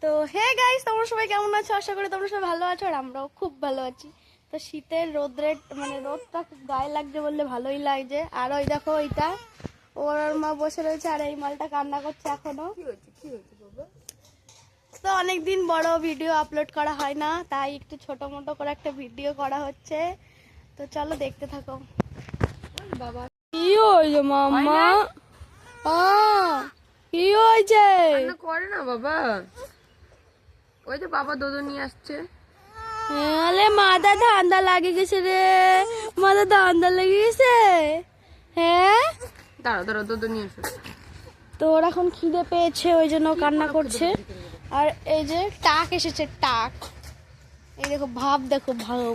তো hey guys, তোমরা সবাই কেমন আছো? আশা করি তোমরা সবাই ভালো আছো, আর আমরাও খুব ভালো আছি। তো শীতের রোদ্রের রোদটা গায়ে লাগছে বললে ভালোই লাগছে। আর ওই দেখো ওইটা ওর মা বসে রয়েছে, আর এই মালটা কান্না করছে এখনো। তো অনেকদিন বড় ভিডিও আপলোড করা হয় না, তাই একটু ছোট মোটো করে একটা ভিডিও করা হচ্ছে। তো চলো দেখতে থাকো। বাবা কি হয়েছে মাম্মা? কি হয়েছে? করে না বাবা, ওই যে বাবা দুধ নিয়ে আসছে। আরে মাথা ঠান্ডা লাগে গেছে রে, মাথা ঠান্ডা লেগে গেছে। হ্যাঁ দাঁড়া দাঁড়া, দুধ নিয়ে আসো। তো ওর এখন খিদে পেয়েছে, ওই জন্য কান্না করছে। আর এই যে টাক এসেছে, টাক। এই দেখো ভাব, দেখো ভাব।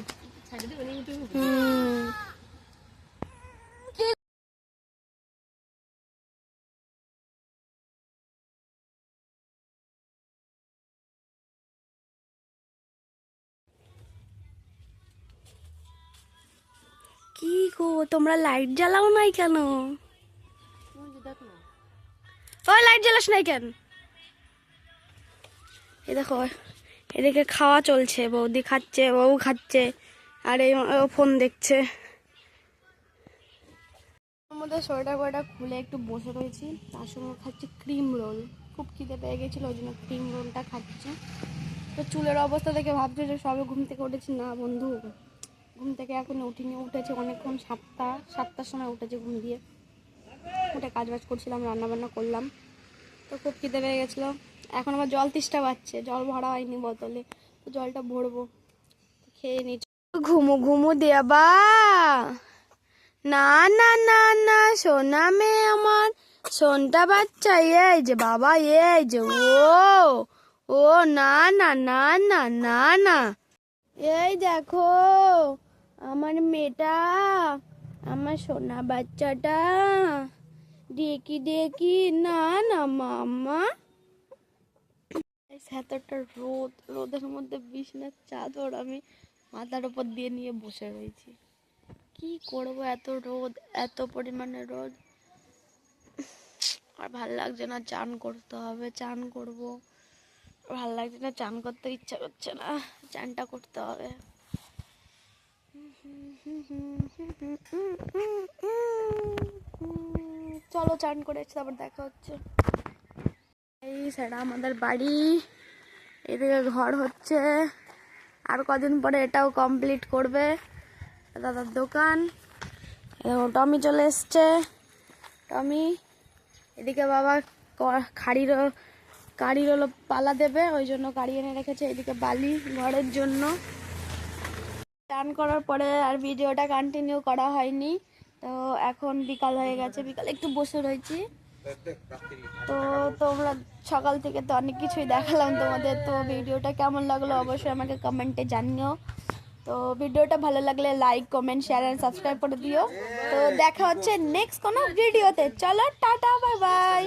কি গো, তোমরা লাইট জ্বালাও নাই কেন? ওই লাইট জ্বালাস নাই কেন? এই দেখো এদিকে খাওয়া চলছে, বৌদি খাচ্ছে, বউ খাচ্ছে, আর এই ফোন দেখছে। আমাদের সোয়েটার ফোয়েটার খুলে একটু বসে রয়েছি, তার সঙ্গে খাচ্ছি ক্রিম রোল। খুব খিদে পেয়ে গেছিলো, ওই জন্য ক্রিম রোলটা খাচ্ছি। তো চুলের অবস্থা দেখে ভাবছি যে সবে ঘুম থেকে উঠেছি। না বন্ধু, ঘুম থেকে এখন উঠিনি, উঠেছি অনেকক্ষণ, সাতটার সময় উঠেছি ঘুম দিয়ে। উঠে কাজবাজ করছিলাম, রান্নাবান্না করলাম। তো খুব খিদে পেয়ে গেছিলো। এখন আবার জল তেষ্টা পাচ্ছে, জল ভরা হয়নি বোতলে, তো জলটা ভরবো, খেয়ে নিচ্ছি। ঘুমু ঘুমু দেবা না, না না না, সোনা মেয়ে আমার, সোনটা বাচ্চা। এই যে বাবা, এই যে ও না না না না না না, এই দেখো আমার মেয়েটা, আমার সোনা বাচ্চাটা, দেখি দেখি। না না মাম্মা। এতটা রোদের মধ্যে বিছানার চাদর আমি মাথার উপর দিয়ে নিয়ে বসে রয়েছি। কি করবো, এত রোদ, এত পরিমাণে রোদ। আর ভাল লাগছে না, চান করতে হবে, চান করব। ভাল লাগছে না, চান করতে ইচ্ছা করছে না, চানটা করতে হবে। চলো চান করে তারপর দেখা হচ্ছে। এই সেটা আমাদের বাড়ি, এদিকে ঘর হচ্ছে, আর কদিন পরে এটাও কমপ্লিট করবে। দাদার দোকান, টমি চলে এসছে, টমি। এদিকে বাবা কাড়ির হলো পালা দেবে, ওই জন্য কাড়ি এনে রেখেছে। এদিকে বালি ঘরের জন্য। চান করার পরে আর ভিডিওটা কন্টিনিউ করা হয়নি। তো এখন বিকাল হয়ে গেছে, বিকালে একটু বসে রয়েছি। তো তোমরা সকাল থেকে তো অনেক কিছুই দেখালাম তোমাদের। তো ভিডিওটা কেমন লাগলো অবশ্যই আমাকে কমেন্টে জানিও। তো ভিডিওটা ভালো লাগলে লাইক, কমেন্ট, শেয়ার আর সাবস্ক্রাইব করে দিও। তো দেখা হচ্ছে নেক্সট কোনো ভিডিওতে। চলো টাটা, বাই বাই।